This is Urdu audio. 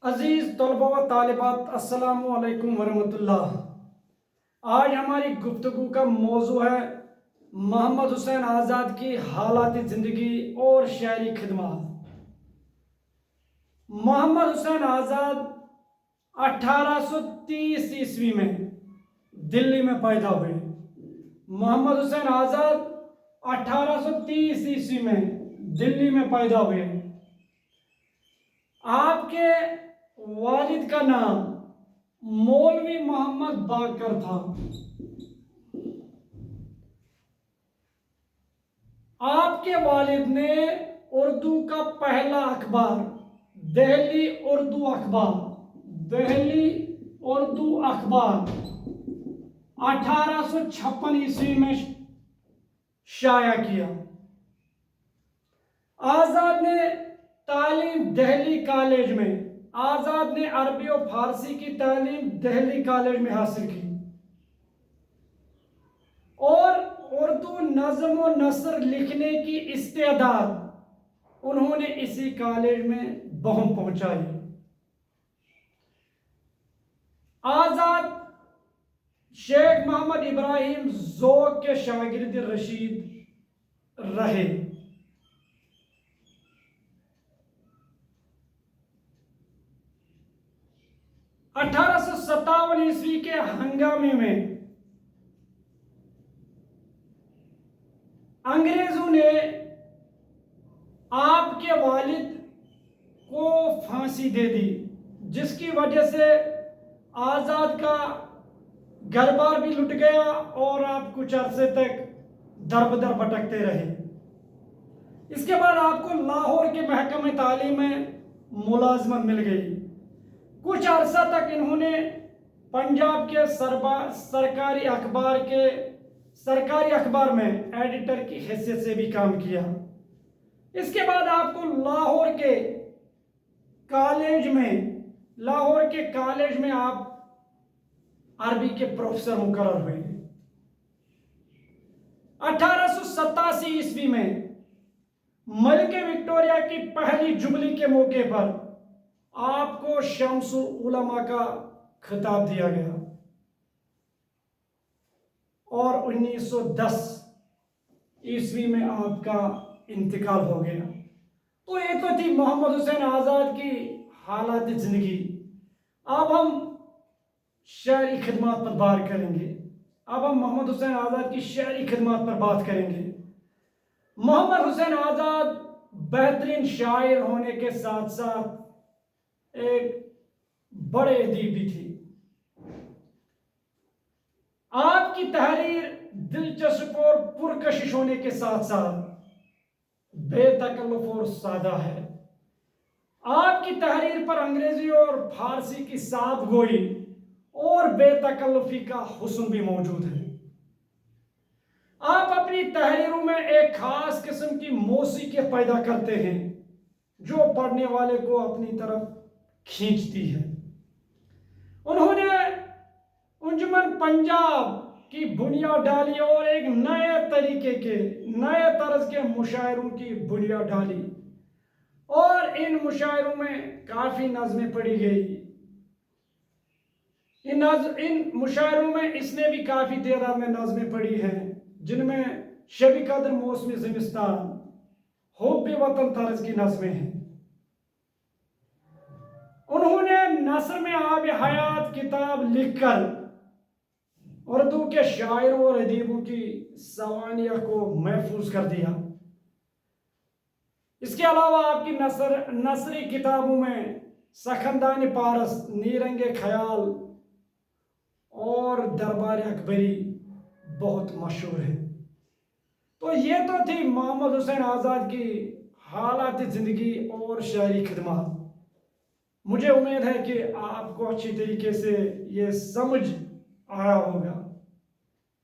عزیز طلبہ و طالبات، السلام علیکم ورحمۃ اللہ۔ آج ہماری گفتگو کا موضوع ہے محمد حسین آزاد کی حالات زندگی اور شہری خدمات۔ محمد حسین آزاد 1830 عیسوی میں دلی میں پیدا ہوئے۔ محمد حسین آزاد 1830 عیسوی میں دلی میں پیدا ہوئے۔ آپ کے والد کا نام مولوی محمد باقر تھا۔ آپ کے والد نے اردو کا پہلا اخبار دہلی اردو اخبار 1856 عیسوی میں شائع کیا۔ آزاد نے تعلیم دہلی کالج میں آزاد نے عربی و فارسی کی تعلیم دہلی کالج میں حاصل کی اور اردو نظم و نثر لکھنے کی استعداد انہوں نے اسی کالج میں بہم پہنچائی۔ آزاد شیخ محمد ابراہیم ذوق کے شاگرد رشید رہے۔ 1857 عیسوی کے ہنگامے میں انگریزوں نے آپ کے والد کو پھانسی دے دی، جس کی وجہ سے آزاد کا گھر بار بھی لٹ گیا اور آپ کچھ عرصے تک در بدر بھٹکتے رہے۔ اس کے بعد آپ کو لاہور کے محکمہ تعلیم میں ملازمت مل گئی۔ کچھ عرصہ تک انہوں نے پنجاب کے سرکاری اخبار میں ایڈیٹر کی حیثیت سے بھی کام کیا۔ اس کے بعد آپ کو لاہور کے کالج میں آپ عربی کے پروفیسر مقرر ہوئے۔ 1887 عیسوی میں ملکہ وکٹوریہ کی پہلی جبلی کے موقع پر آپ کو شمس العلماء کا خطاب دیا گیا اور 1910 عیسوی میں آپ کا انتقال ہو گیا۔ تو یہ تو تھی محمد حسین آزاد کی حالات زندگی۔ اب ہم شہری خدمات پر بات کریں گے۔ اب ہم محمد حسین آزاد کی شہری خدمات پر بات کریں گے۔ محمد حسین آزاد بہترین شاعر ہونے کے ساتھ ساتھ ایک بڑے ادیب بھی تھی۔ آپ کی تحریر دلچسپ اور پرکشش ہونے کے ساتھ ساتھ بے تکلف اور سادہ ہے۔ آپ کی تحریر پر انگریزی اور فارسی کی سادہ گوئی اور بے تکلفی کا حسن بھی موجود ہے۔ آپ اپنی تحریروں میں ایک خاص قسم کی موسیقی پیدا کرتے ہیں جو پڑھنے والے کو اپنی طرف کھینچتی ہے۔ انہوں نے انجمن پنجاب کی بنیاد ڈالی اور ایک نئے طرز کے مشاعروں کی بنیاد ڈالی اور ان مشاعروں میں کافی نظمیں پڑھی گئی۔ ان مشاعروں میں اس نے بھی کافی تعداد میں نظمیں پڑھی ہیں، جن میں شب قدر، موسم زمستان، حب وطن طرز کی نظمیں ہیں۔ انہوں نے نثر میں آب حیات کتاب لکھ کر اردو کے شاعروں اور ادیبوں کی سوانح کو محفوظ کر دیا۔ اس کے علاوہ آپ کی نثری کتابوں میں سخندان پارس، نیرنگ خیال اور دربار اکبری بہت مشہور ہے۔ تو یہ تو تھی محمد حسین آزاد کی حالات زندگی اور شہری خدمات۔ مجھے امید ہے کہ آپ کو اچھی طریقے سے یہ سمجھ آیا ہوگا۔